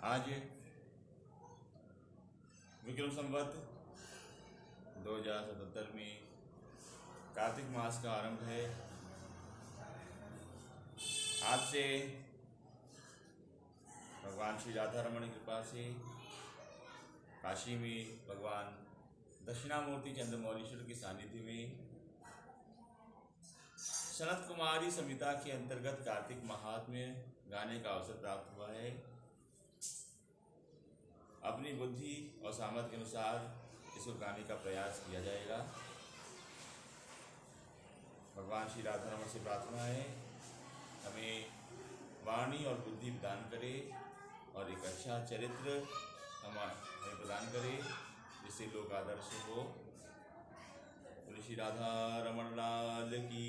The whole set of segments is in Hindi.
आज विक्रम संवत 2077 में कार्तिक मास का आरंभ है। आज से भगवान श्री राधा रमण की कृपा से काशी में भगवान दक्षिणामूर्ति चंद्रमौलीश्वर के सानिध्य में सनत कुमारी संहिता के अंतर्गत कार्तिक महात्म्य गाने का अवसर प्राप्त हुआ है। अपनी बुद्धि और सामर्थ्य के अनुसार इसको गाने का प्रयास किया जाएगा। भगवान श्री राधा रमण से प्रार्थना है हमें वाणी और बुद्धि प्रदान करे और एक अच्छा चरित्र हमें प्रदान करे जिससे लोग आदर्श हो। श्री राधा रमण लाल की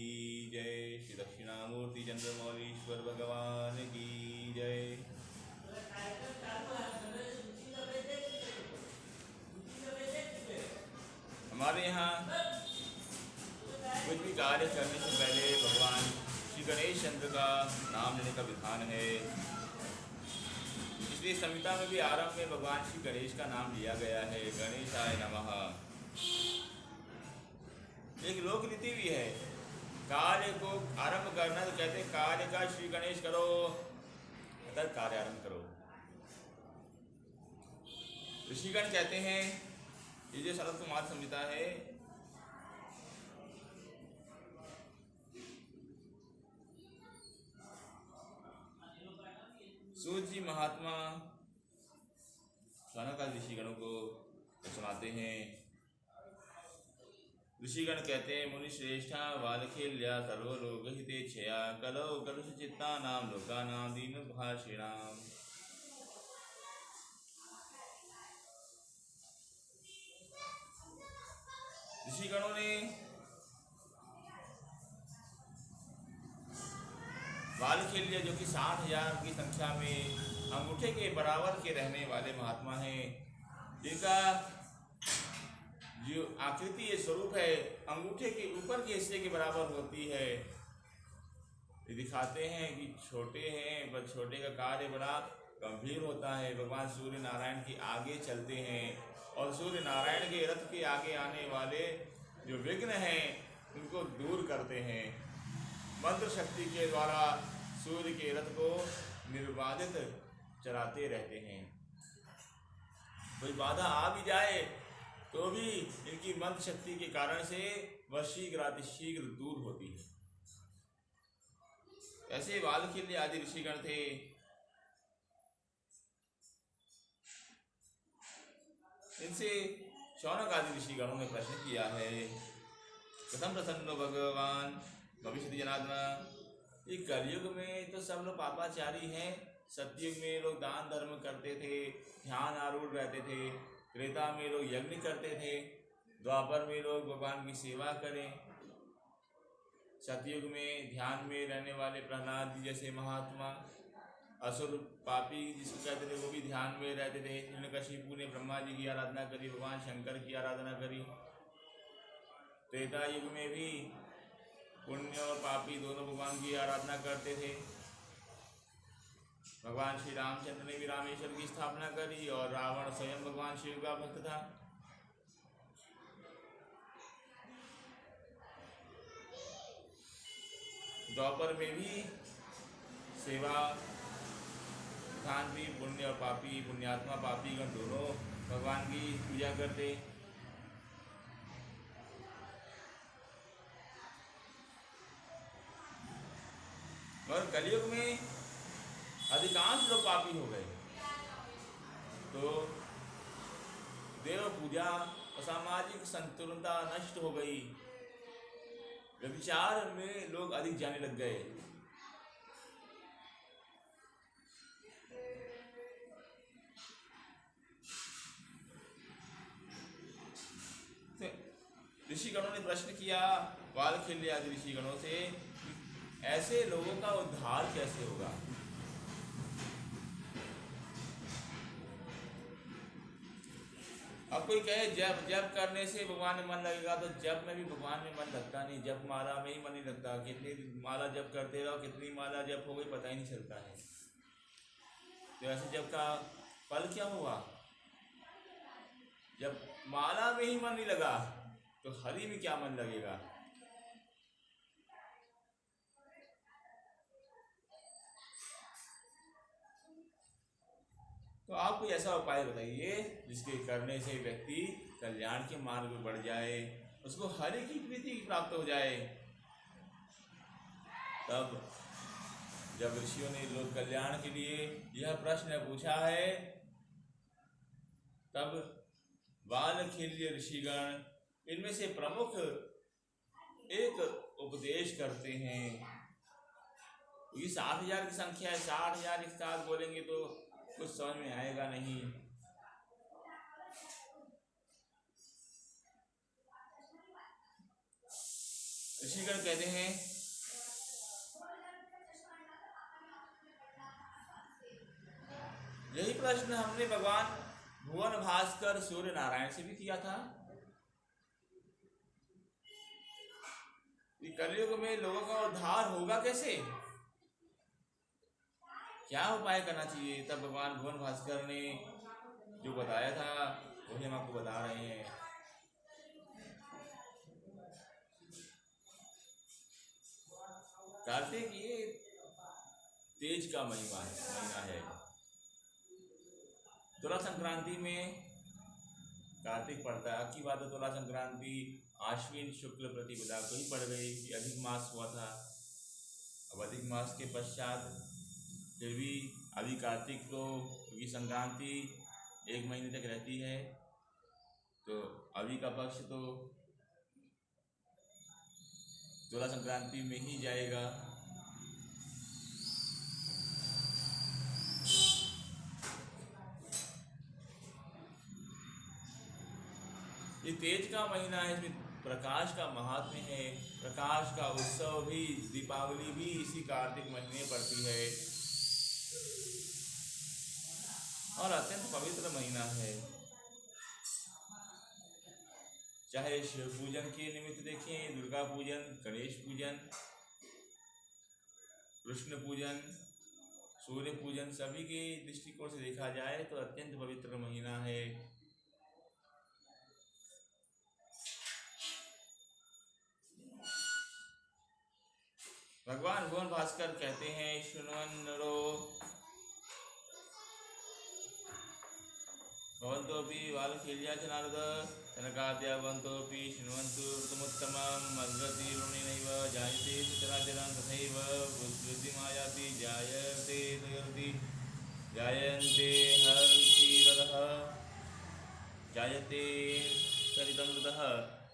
जय। श्री दक्षिणामूर्ति चंद्रमौलीश्वर भगवान की जय। हमारे यहाँ कुछ भी कार्य करने से पहले भगवान श्री गणेश चंद्र का नाम लेने का विधान है। इसलिए संहिता में भी आरंभ में भगवान श्री गणेश का नाम लिया गया है, गणेशाय नमः। एक लोक रीति भी है, कार्य को आरंभ करना तो कहते हैं कार्य का श्री गणेश करो, अतः कार्य आरंभ करो। ऋषिगण कहते हैं ये जो सनत कुमार संहिता है सूत जी महात्मा सनकादि ऋषिगणों को सुनाते हैं। ऋषिगण कहते हैं मुनि श्रेष्ठा वालखेल्या सर्वलोक हितेच्छया कलौ कलुष चित्तानां लोकानां दीन भाषिणाम्। ऋषिगणों ने वालखेल्या जो कि 60,000 की संख्या में अंगूठे के बराबर के रहने वाले महात्मा हैं, जिनका जो आकृति ये स्वरूप है अंगूठे के ऊपर के हिस्से के बराबर होती है, ये दिखाते हैं कि छोटे हैं पर छोटे का कार्य बड़ा गंभीर होता है। भगवान सूर्य नारायण के आगे चलते हैं और सूर्य नारायण के रथ के आगे आने वाले जो विघ्न हैं उनको दूर करते हैं। मंत्र शक्ति के द्वारा सूर्य के रथ को निर्बाधित चलाते रहते हैं। कोई बाधा आ भी जाए तो भी इनकी मंत्र शक्ति के कारण से वह शीघ्र दूर होती है। ऐसे वालखेल्य आदि ऋषिगण थे। इनसे शौनक आदि ऋषिगणों ने प्रश्न किया है, कथम प्रसन्नो भगवान भविष्यति जनार्दन। ये कलयुग में तो सब लोग पापाचारी हैं। सतयुग में लोग दान धर्म करते थे, ध्यान आरूढ़ रहते थे, त्रेता में लोग यज्ञ करते थे, द्वापर में लोग भगवान की सेवा करें। सतयुग में ध्यान में रहने वाले प्रहलाद जी जैसे महात्मा, असुर पापी जिसको कहते थे वो भी ध्यान में रहते थे। हिरण्यकशिपु ने ब्रह्मा जी की आराधना करी, भगवान शंकर की आराधना करी। त्रेता युग में भी पुण्य और पापी दोनों भगवान की आराधना करते थे। भगवान श्री रामचंद्र ने भी रामेश्वर की स्थापना करी और रावण स्वयं भगवान शिव का भक्त था। द्वापर में भी सेवा ध्यान भी पुण्य और पापी, पुण्यात्मा पापी गण दोनों भगवान की पूजा करते। मगर कलयुग में अधिकांश लोग पापी हो गए तो देव पूजा और सामाजिक संतुलनता नष्ट हो गई। व्यभिचार में लोग अधिक जाने लग गए। ऋषिगणों ने प्रश्न किया वालखेल्य आदि ऋषिगणों से, ऐसे लोगों का उद्धार कैसे होगा। अब कोई कहे जप करने से भगवान में मन लगेगा, तो जप में भी भगवान में मन लगता नहीं, जप माला में ही मन नहीं लगता। कितनी माला जप करते रहो, कितनी माला जप हो गई पता ही नहीं चलता है। तो ऐसे जप का फल क्या हुआ? जब माला में ही मन नहीं लगा तो हरि में क्या मन लगेगा? तो आप कोई ऐसा उपाय बताइए जिसके करने से व्यक्ति कल्याण के मार्ग में बढ़ जाए, उसको हरि की प्रीति प्राप्त हो जाए। तब जब ऋषियों ने लोक कल्याण के लिए यह प्रश्न पूछा है, तब बालखिल्य ऋषिगण इनमें से प्रमुख एक उपदेश करते हैं। क्योंकि 60,000 की संख्या है, 60,000 एक साथ बोलेंगे तो कुछ समझ में आएगा नहीं। ऋषिगण कहते हैं, यही प्रश्न हमने भगवान भुवन भास्कर सूर्य नारायण से भी किया था कि कलयुग में लोगों का उद्धार होगा कैसे, क्या उपाय करना चाहिए। तब भगवान भुवन भास्कर ने जो बताया था वही हम आपको बता रहे हैं। कार्तिक ये तेज का महीना है। तुला संक्रांति में कार्तिक पड़ता है। की बात है, तुला संक्रांति आश्विन शुक्ल प्रतिपदा को ही पड़ गई कि अधिक मास हुआ था। अब अधिक मास के पश्चात फिर भी अभी कार्तिक तो क्योंकि संक्रांति 1 महीने तक रहती है, तो अभी का पक्ष तो तुला संक्रांति में ही जाएगा। ये तेज का महीना है, इसमें प्रकाश का महात्म्य है। प्रकाश का उत्सव भी, दीपावली भी इसी कार्तिक महीने पड़ती है और अत्यंत पवित्र महीना है। चाहे शिव पूजन के निमित्त देखें, दुर्गा पूजन, गणेश पूजन, कृष्ण पूजन, सूर्य पूजन, सभी के दृष्टिकोण से देखा जाए तो अत्यंत पवित्र महीना है। भगवान भुवन भास्कर कहते हैं, शृण्वन् नरो भवन्तोऽपि बालखेल्या च नारद जनकाद्या भवन्तोऽपि शृण्वन्तु ऋतमुत्तमं मद्गतिर्वृणेनैव जायते चराचरं तथैव वृद्धिमायाति जायते तयति जायन्ते हरति ततः जायते सरितं ततः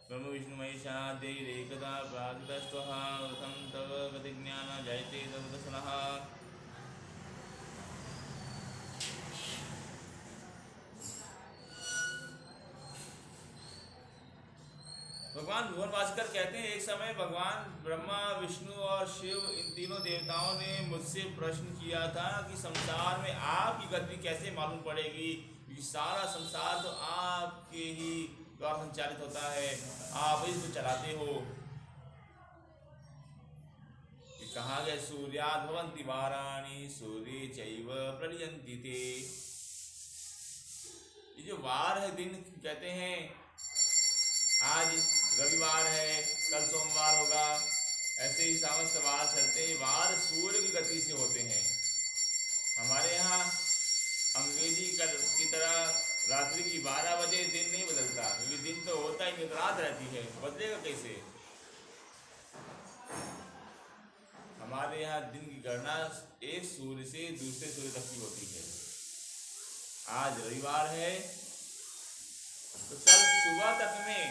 ब्रह्म विष्णु महेशाद्यैरेकदा प्रार्थितस्त्वः रथं तव गतिज्ञान जायते तव दर्शनः। भगवान भुवन भास्कर कहते हैं, एक समय भगवान ब्रह्मा, विष्णु और शिव इन तीनों देवताओं ने मुझसे प्रश्न किया था कि संसार में आपकी गति कैसे मालूम पड़ेगी, क्योंकि सारा संसार तो आपके ही द्वारा संचालित होता है, आप ही इसको चलाते हो। कहा गया, सूर्याद् भवन्ति वाराणि सूर्ये चैव प्रलयन्ति ते। ये जो वार है, दिन कहते हैं, आज रविवार है, कल सोमवार होगा, ऐसे ही समस्त वार चलते हैं। वार सूर्य की गति से होते हैं। हमारे यहाँ अंग्रेजी की तरह रात्रि की 12 बजे दिन नहीं बदलता, क्योंकि दिन तो होता ही नहीं, रात रहती है, बदलेगा कैसे। हमारे यहाँ दिन की गणना एक सूर्य से दूसरे सूर्य तक की होती है। आज रविवार है तो कल सुबह तक में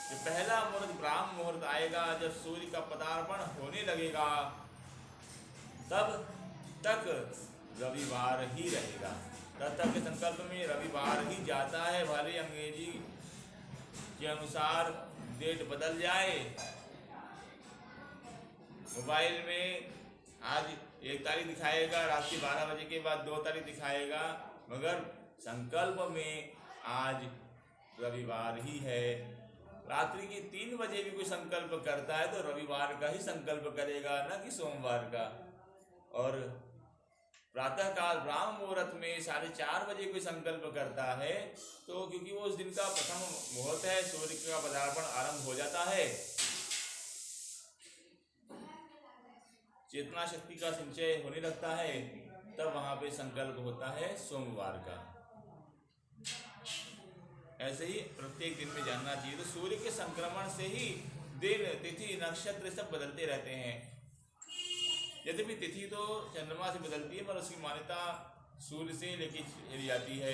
जो पहला मुहूर्त, ब्राह्म मुहूर्त आएगा, जब सूर्य का पदार्पण होने लगेगा, तब तक रविवार ही रहेगा। तब तक के संकल्प में रविवार ही जाता है। भले अंग्रेजी के अनुसार डेट बदल जाए, मोबाइल में आज 1 तारीख दिखाएगा, रात के 12 बजे के बाद 2 तारीख दिखाएगा, मगर संकल्प में आज रविवार ही है। रात्रि के 3 बजे भी कोई संकल्प करता है तो रविवार का ही संकल्प करेगा, न कि सोमवार का। और प्रातःकाल ब्राह्म मुहूर्त में 4:30 कोई संकल्प करता है तो क्योंकि वो उस दिन का प्रथम मुहूर्त है, सूर्य का पदार्पण आरंभ हो जाता है, चेतना शक्ति का संचय होने लगता है, तब वहां पे संकल्प होता है सोमवार का। ऐसे ही प्रत्येक दिन में जानना चाहिए। तो सूर्य के संक्रमण से ही दिन, तिथि, नक्षत्र सब बदलते रहते हैं। यद्यपि तिथि तो चंद्रमा से बदलती है, पर उसकी मान्यता सूर्य से लेके चली जाती है।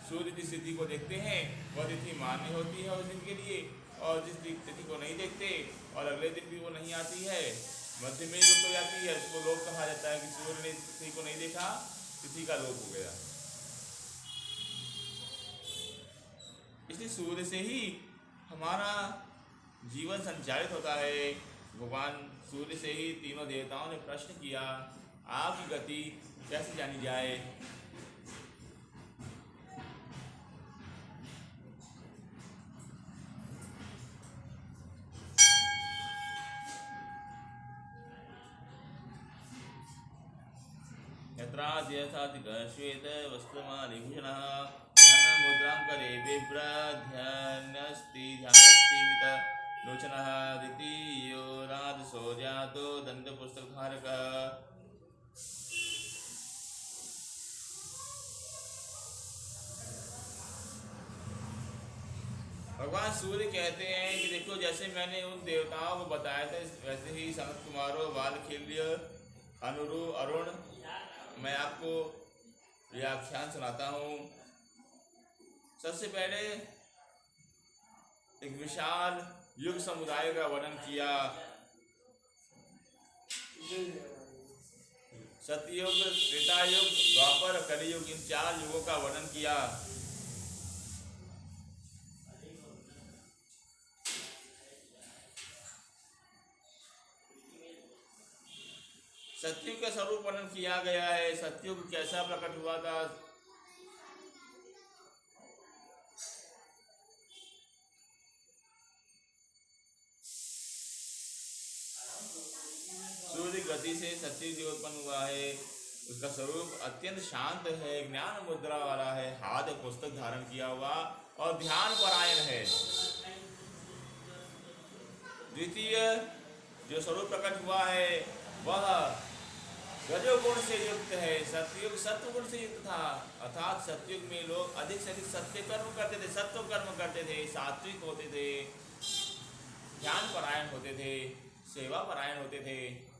सूर्य जिस तिथि को देखते हैं वह तिथि मान्य होती है उस दिन के लिए, और जिस तिथि को नहीं देखते और अगले दिन भी वो नहीं आती है, मध्य में लोप हो जाती है, उसको लोप कहा जाता है कि सूर्य ने तिथि को नहीं देखा, तिथि का लोप हो गया। इसलिए सूर्य से ही हमारा जीवन संचालित होता है। भगवान सूर्य से ही तीनों देवताओं ने प्रश्न किया, आपकी गति कैसे जानी जाए? श्वेत वस्त्रमालिभूषणः मुद्रां करे बिभ्रध्यन्यस्ति ध्यानस्तिमित लोचनः द्वितीयो राजसो जातो दंडपुस्तकधारकः। भगवान सूर्य कहते हैं कि देखो, जैसे मैंने उन देवताओं को बताया था वैसे ही सनत कुमारों, वालखिल्य, अनुरु, अरुण, मैं आपको व्याख्यान सुनाता हूँ। सबसे पहले एक विशाल युग समुदाय का वर्णन किया। सतयुग, त्रेतायुग, द्वापर, कलियुग, इन 4 युगों का वर्णन किया। सतयुग का स्वरूप वर्णन किया गया है। सतयुग कैसा प्रकट हुआ था? सूर्य गति से सतयुग उत्पन्न हुआ है। उसका स्वरूप अत्यंत शांत है, ज्ञान मुद्रा वाला है, हाथ पुस्तक धारण किया हुआ और ध्यान परायण है। द्वितीय जो स्वरूप प्रकट हुआ है वह रजोगुण से युक्त है। सतयुग सत्वगुण से युक्त था, अर्थात सतयुग में लोग अधिक से अधिक सत्य कर्म करते थे, सत्व कर्म करते थे, सात्विक होते थे, ध्यान परायण होते थे, सेवा परायण होते थे।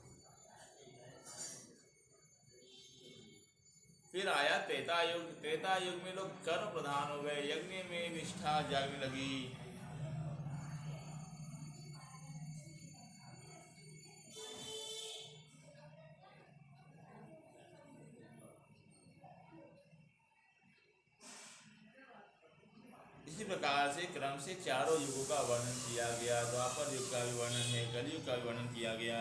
फिर आया त्रेता युग। त्रेता युग में लोग कर्म प्रधान हो गए, यज्ञ में निष्ठा जागने लगी। इसी प्रकार से क्रम से 4 युगों का वर्णन किया गया। द्वापर युग का भी वर्णन है, कलयुग का भी वर्णन किया गया।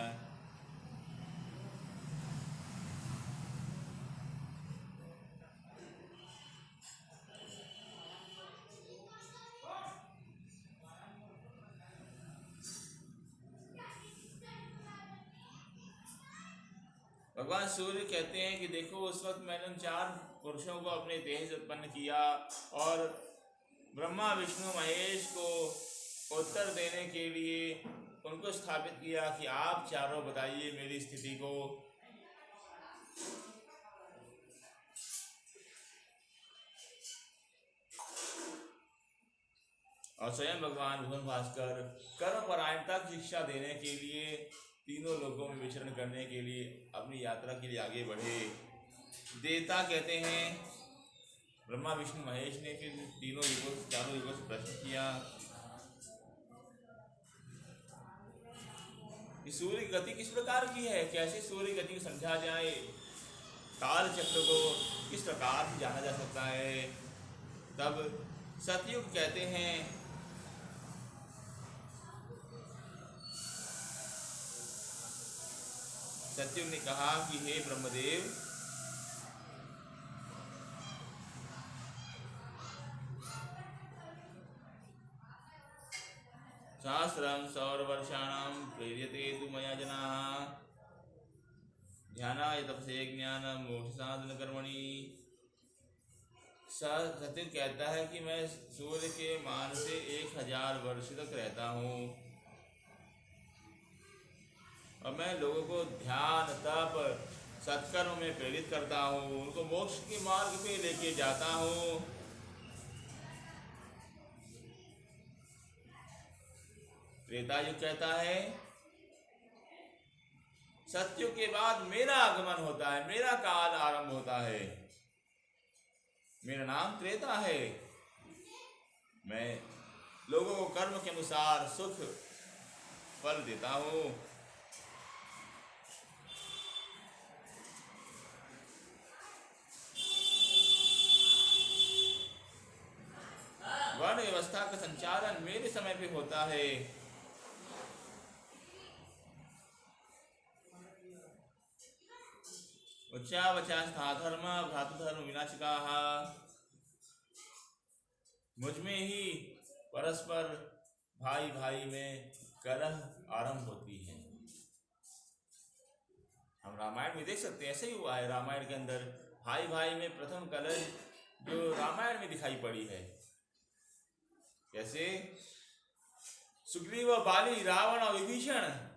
भगवान सूर्य कहते हैं कि देखो, उस वक्त मैंने उन 4 पुरुषों को अपने देह से उत्पन्न किया और ब्रह्मा, विष्णु, महेश को उत्तर देने के लिए उनको स्थापित किया कि आप चारों बताइए मेरी स्थिति को। और स्वयं भगवान भुवन भास्कर कर्म परायणता की शिक्षा देने के लिए, तीनों लोगों में विचरण करने के लिए अपनी यात्रा के लिए आगे बढ़े। देवता कहते हैं, ब्रह्मा, विष्णु, महेश ने फिर तीनों युगों, 4 युगों से प्रश्न किया कि सूर्य की गति किस प्रकार की है, कैसे सूर्य गति को समझा जाए, काल चक्र को किस प्रकार से जाना जा सकता है। तब सतयुग कहते हैं, सतयुग ने कहा कि हे ब्रह्मदेव, सहस्रम सौरवर्षाणां प्रेर्यते तु मया जनाः ध्यानाय तपसे ज्ञानम मोक्ष साधन कर्मणि। सत्य कहता है कि मैं सूर्य के मान से 1000 वर्ष तक रहता हूँ और मैं लोगों को ध्यान तप सत्कर्म में प्रेरित करता हूँ, उनको मोक्ष के मार्ग पे लेके जाता हूँ। त्रेता युग कहता है सत्युग के बाद मेरा आगमन होता है, मेरा काल आरंभ होता है। मेरा नाम त्रेता है। मैं लोगों को कर्म के अनुसार सुख फल देता हूँ। वर्ण व्यवस्था का संचालन मेरे समय पे होता है। उच्चावचा धर्म भ्रातृधर्म विनाशिका। मुझ में ही परस्पर भाई भाई में कलह आरंभ होती है। हम रामायण में देख सकते हैं, ऐसे ही हुआ है। रामायण के अंदर भाई भाई में प्रथम कलह जो रामायण में दिखाई पड़ी है। कैसे सुग्रीव, बाली, रावण और विभीषण,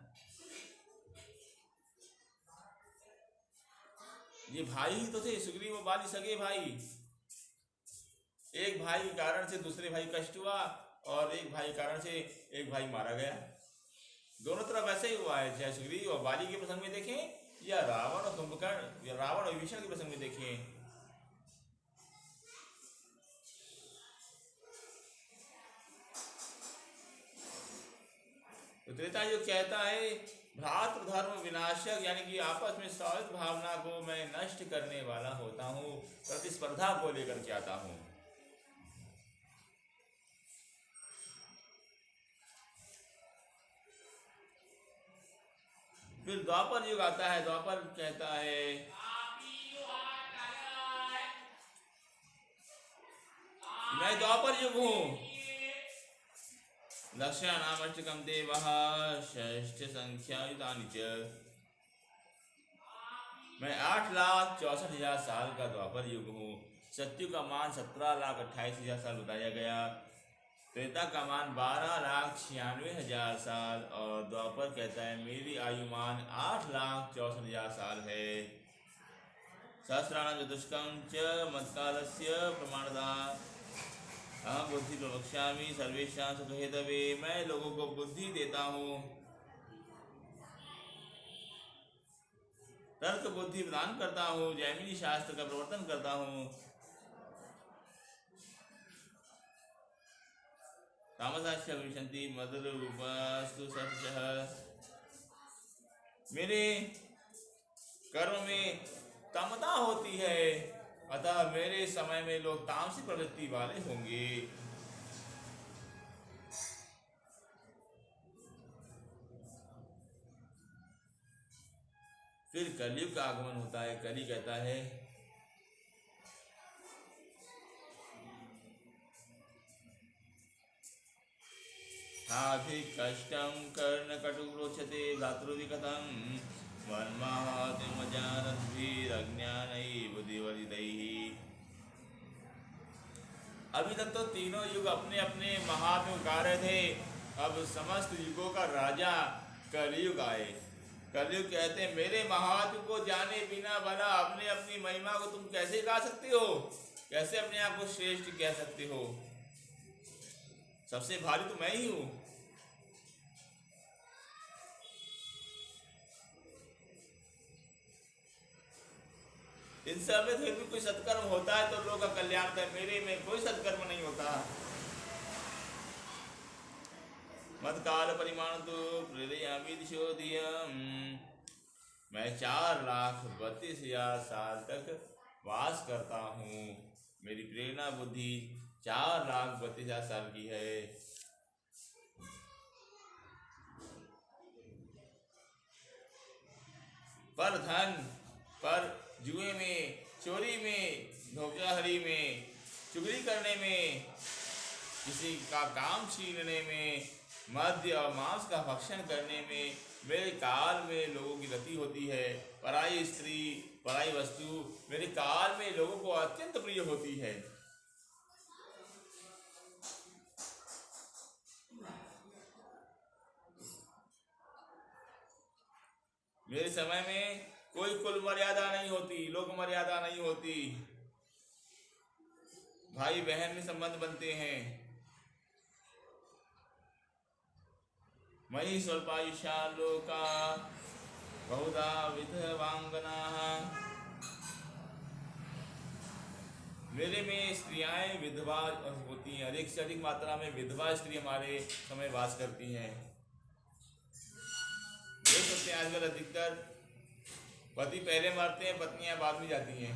ये भाई ही तो थे। सुग्रीव और बाली सगे भाई। एक भाई के कारण से दूसरे भाई कष्ट हुआ और एक भाई के कारण से एक भाई मारा गया। दोनों तरफ ऐसे ही हुआ है, चाहे सुग्रीव और बाली के प्रसंग में देखें या रावण और कुंभकर्ण या रावण और विभीषण के प्रसंग में देखें। तो त्रेता युग कहता है भ्रातृ धर्म विनाशक, यानी कि आपस में सौहार्द भावना को मैं नष्ट करने वाला होता हूँ, प्रतिस्पर्धा को लेकर के आता हूँ। फिर द्वापर युग आता है। द्वापर कहता है मैं द्वापर युग हूँ। लक्ष्याणामष्टकम देवः षष्ठ संख्यायुतानि च। मैं 8,64,000 साल का द्वापर युग हूँ। सत्यु का मान 17,28,000 साल बताया गया। त्रेता का मान 12,96,000 साल और द्वापर कहता है मेरी आयुमान 8,64,000 साल है। सहस्राणां चतुष्कं च मत्कालस्य प्रमाणदा। अहम बुद्धि प्रवक्ष्यामि सर्वेषां सुखहेतवे। मैं लोगों को बुद्धि देता हूँ, तर्क बुद्धि प्रदान करता हूँ, जैमिनी शास्त्र का प्रवर्तन करता हूँ। तामसाश्च विशन्ति मदरूपास्तु सत्यः। मेरे कर्म में तमता होती है, अतः मेरे समय में लोग तामसिक प्रवृत्ति वाले होंगे। फिर कलयुग का आगमन होता है। कली कहता है हाधिक कष्टं कर्णकटुरोचते भ्रातृविकतं वन्माहात्म्यजानद्भिरज्ञानैः बुद्धिवर्जितैः। अभी तक तो तीनों युग अपने अपने महात्म कार्य थे। अब समस्त युगों का राजा कलयुग आए। कलयुग कहते हैं मेरे महात्म को जाने बिना भला अपने अपनी महिमा को तुम कैसे गा सकते हो, कैसे अपने आप को श्रेष्ठ कह सकते हो। सबसे भारी तो मैं ही हूं। इन सब में फिर भी कोई सत्कर्म होता है तो लोगों का कल्याण होता है। मेरे में कोई सत्कर्म नहीं होता। मत काल परिमाण तो हृदयामि दिशोधियम्। मैं 4,32,000 साल तक वास करता हूँ। मेरी प्रेरणा बुद्धि 4,32,000 साल की है। पर धन, पर जुए में, चोरी में, धोखाधड़ी में, चुगली करने में, किसी का काम छीनने में, मद्य और मांस का भक्षण करने में, मेरे काल में लोगों की रति होती है। पराई स्त्री पराई वस्तु मेरे काल में लोगों को अत्यंत प्रिय होती है। मेरे समय में कोई कुल मर्यादा नहीं होती, लोक मर्यादा नहीं होती, भाई बहन में संबंध बनते हैं। मयि स्वल्पायुषा लोका बहुधा विधवांगनाः। मेरे में स्त्रियां विधवा होती हैं, अधिक से अधिक मात्रा में विधवा स्त्री हमारे समय वास करती हैं। देख सकते हैं आजकल अधिकतर पति पहले मरते हैं, पत्नियां बाद में जाती हैं।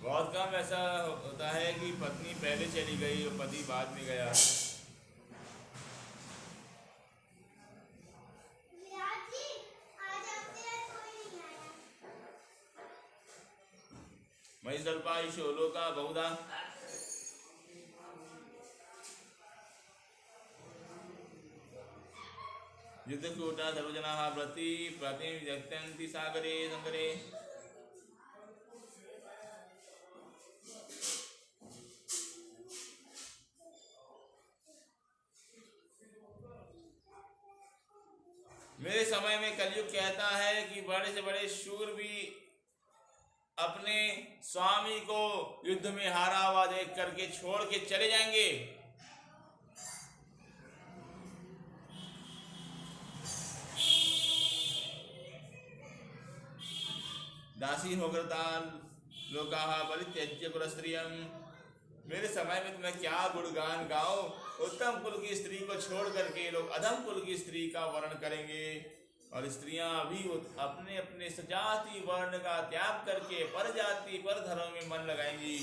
बहुत कम ऐसा होता है कि पत्नी पहले चली गई और पति बाद में गया। मयि स्वल्पायुषो लोका बहुधा युद्धकूटा सर्वजनाः प्रतिव्यक्त्यन्ति सागरे संगरे। मेरे समय में कलयुग कहता है कि बड़े से बड़े शूर भी अपने स्वामी को युद्ध में हारा हुआ देख करके छोड़ के चले जाएंगे। दासी होकृतान् लोकाः परित्यज्य कुलस्त्रियम्। मेरे समय में तुम्हें क्या गुणगान गाओ, उत्तम कुल की स्त्री को छोड़ करके लोग अधम कुल की स्त्री का वर्ण करेंगे, और स्त्रियां भी अपने अपने सजाति वर्ण का त्याग करके पर जाति पर धर्म में मन लगाएंगी।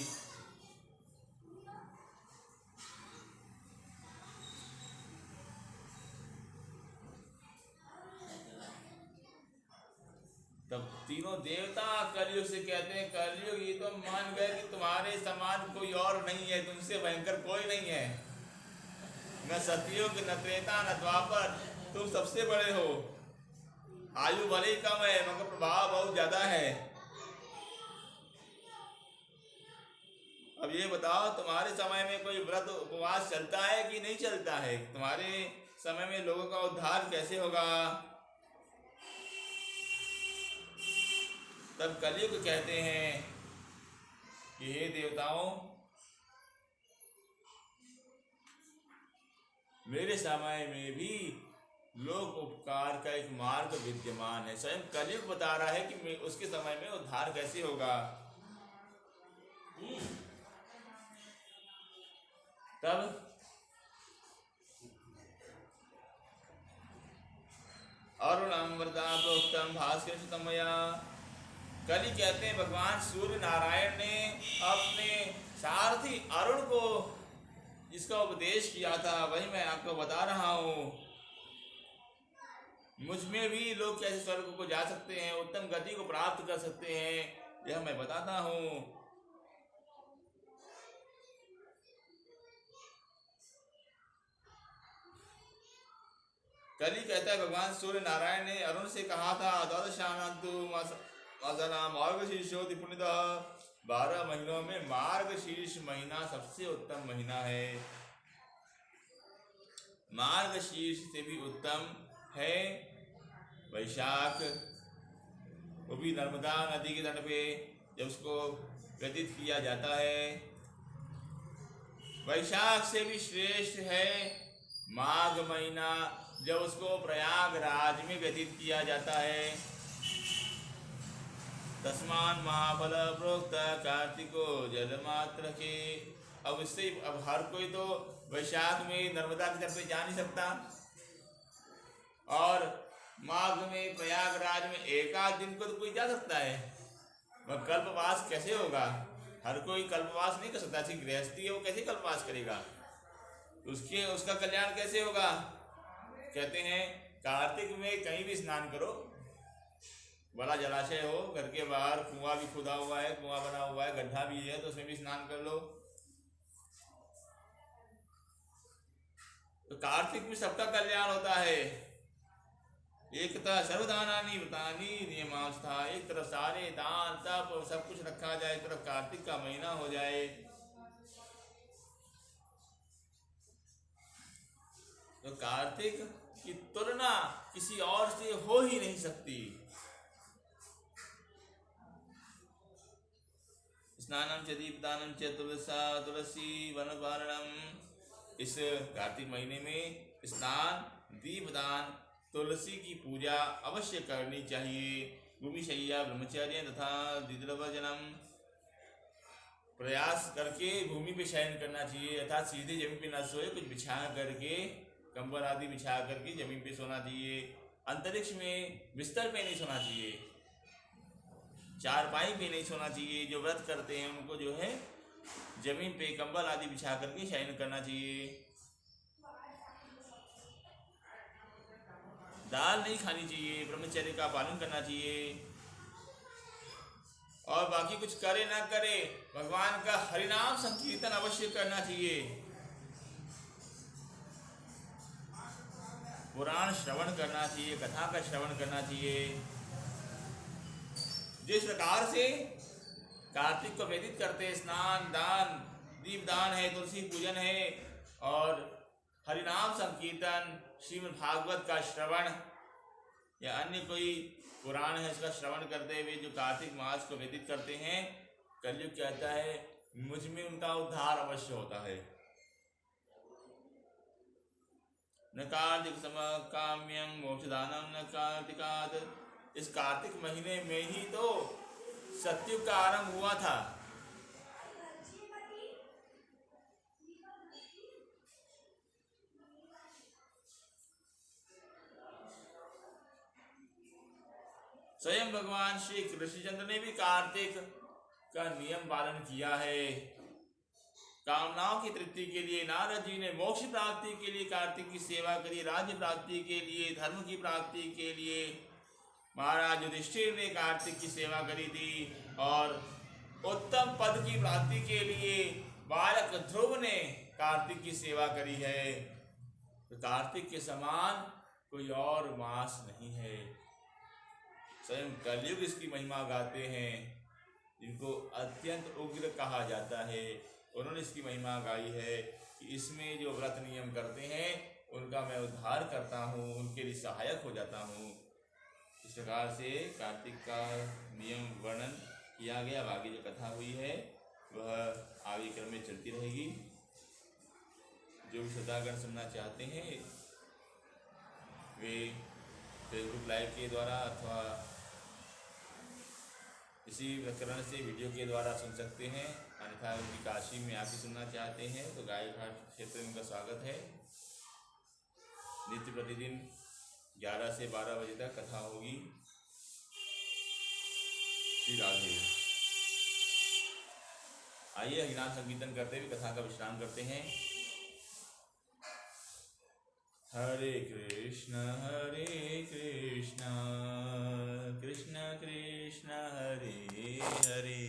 तब तीनों देवता कलयुग से कहते हैं, कलयुग ये तो मान गए कि तुम्हारे समान कोई और नहीं है, तुमसे भयंकर कोई नहीं है। न सतयुग न त्रेता न द्वापर, तुम सबसे बड़े हो। आयु भले ही कम है मगर प्रभाव बहुत ज्यादा है। अब ये बताओ तुम्हारे समय में कोई व्रत उपवास चलता है कि नहीं चलता है? तुम्हारे समय में लोगों का उद्धार कैसे होगा? तब कलयुग कहते हैं कि हे देवताओं, मेरे समय में भी लोक उपकार का एक मार्ग विद्यमान है। स्वयं कलयुग बता रहा है कि उसके समय में उद्धार कैसे होगा। तब अरुणम वरदा प्रोक्तम भास्कर तमया। कल ही कहते हैं भगवान सूर्य नारायण ने अपने सारथी अरुण को जिसका उपदेश किया था वही मैं आपको बता रहा हूँ। मुझ में भी लोग कैसे स्वर्ग को जा सकते हैं, उत्तम गति को प्राप्त कर सकते हैं, यह मैं बताता हूँ। कल ही कहता है भगवान सूर्य नारायण ने अरुण से कहा था, मार्गशीर्षोति पुण्यतः, 12 महीनों में मार्गशीर्ष महीना सबसे उत्तम महीना है। मार्गशीर्ष से भी उत्तम है वैशाख, वो भी नर्मदा नदी के तट पे जब उसको व्यतीत किया जाता है। वैशाख से भी श्रेष्ठ है माघ महीना, जब उसको प्रयागराज में व्यतीत किया जाता है। तस्मान महाफल प्रोक्त कार्तिको जलमात्र के। अब इससे अब हर कोई तो वैशाख में नर्मदा के तट पे जा नहीं सकता, और माघ में प्रयागराज में एक आध दिन को तो कोई जा सकता है। वह कल्पवास कैसे होगा? हर कोई कल्पवास नहीं कर सकता। ऐसी गृहस्थी है, वो कैसे कल्पवास करेगा? उसका कल्याण कैसे होगा? कहते हैं कार्तिक में कहीं भी स्नान करो, बड़ा जलाशय हो, घर के बाहर कुआं भी खुदा हुआ है, कुआं बना हुआ है, गड्ढा भी है, तो उसमें भी स्नान कर लो। तो कार्तिक में सबका कल्याण होता है। एकता सर्वदानानि व्रतानि नियमांस्था, एक तरफ सारे दान तप सब कुछ रखा जाए, एक तरफ कार्तिक का महीना हो जाए, तो कार्तिक की तुलना किसी और से हो ही नहीं सकती। स्नानम च दीपदानम च तुलसी वनवारणम, इस कार्तिक महीने में स्नान, दीपदान, तुलसी की पूजा अवश्य करनी चाहिए। भूमिशय्या ब्रह्मचर्य तथा द्विद्रवजनम, प्रयास करके भूमि पे शयन करना चाहिए, अर्थात सीधे जमीन पे न सोए, कुछ बिछा करके, कंबल आदि बिछा करके जमीन पे सोना चाहिए। अंतरिक्ष में बिस्तर पे नहीं सोना चाहिए, चारपाई पे नहीं सोना चाहिए। जो व्रत करते हैं उनको जो है जमीन पे कंबल आदि बिछा करके शयन करना चाहिए। दाल नहीं खानी चाहिए, ब्रह्मचर्य का पालन करना चाहिए। और बाकी कुछ करे ना करे, भगवान का हरिनाम संकीर्तन अवश्य करना चाहिए। पुराण श्रवण करना चाहिए, कथा का श्रवण करना चाहिए। जिस प्रकार से कार्तिक को व्यतीत करते, स्नान, दान, दीपदान है, तुलसी पूजन है और हरिनाम संकीर्तन, श्रीमद् भागवत का श्रवण या अन्य कोई पुराण है उसका श्रवण करते हुए जो कार्तिक मास को व्यतीत करते हैं, कलयुग कहता है मुझ में उनका उद्धार अवश्य होता है। न कार्तिक समकाम्यं मोक्षदानम न कार्तिकाद, इस कार्तिक महीने में ही तो सतयुग का आरंभ हुआ था। स्वयं भगवान श्री कृष्णचंद्र ने भी कार्तिक का नियम पालन किया है। कामनाओं की तृप्ति के लिए नारद जी ने मोक्ष प्राप्ति के लिए कार्तिक की सेवा करी, राज्य प्राप्ति के लिए, धर्म की प्राप्ति के लिए महाराज युधिष्ठिर ने कार्तिक की सेवा करी थी, और उत्तम पद की प्राप्ति के लिए बालक ध्रुव ने कार्तिक की सेवा करी है। तो कार्तिक के समान कोई और मास नहीं है। स्वयं कलयुग इसकी महिमा गाते हैं, जिनको अत्यंत उग्र कहा जाता है, उन्होंने इसकी महिमा गाई है कि इसमें जो व्रत नियम करते हैं उनका मैं उद्धार करता हूँ, उनके लिए सहायक हो जाता हूँ। इस प्रकार से कार्तिक का नियम वर्णन किया गया। अब आगे जो कथा हुई है वह आगे क्रम में चलती रहेगी। जो भी श्रोतागण सुनना चाहते हैं वे फेसबुक लाइव के द्वारा अथवा इसी प्रकरण से वीडियो के द्वारा सुन सकते हैं। अन्यथा उनकी काशी में आके सुनना चाहते हैं तो गाय घाट क्षेत्र में उनका स्वागत है। नित्य प्रतिदिन 11 से 12 बजे तक कथा होगी। श्री राधे। आइए हरिनाम संकीर्तन करते हुए कथा का विश्राम करते हैं। हरे कृष्ण कृष्ण कृष्ण हरे हरे,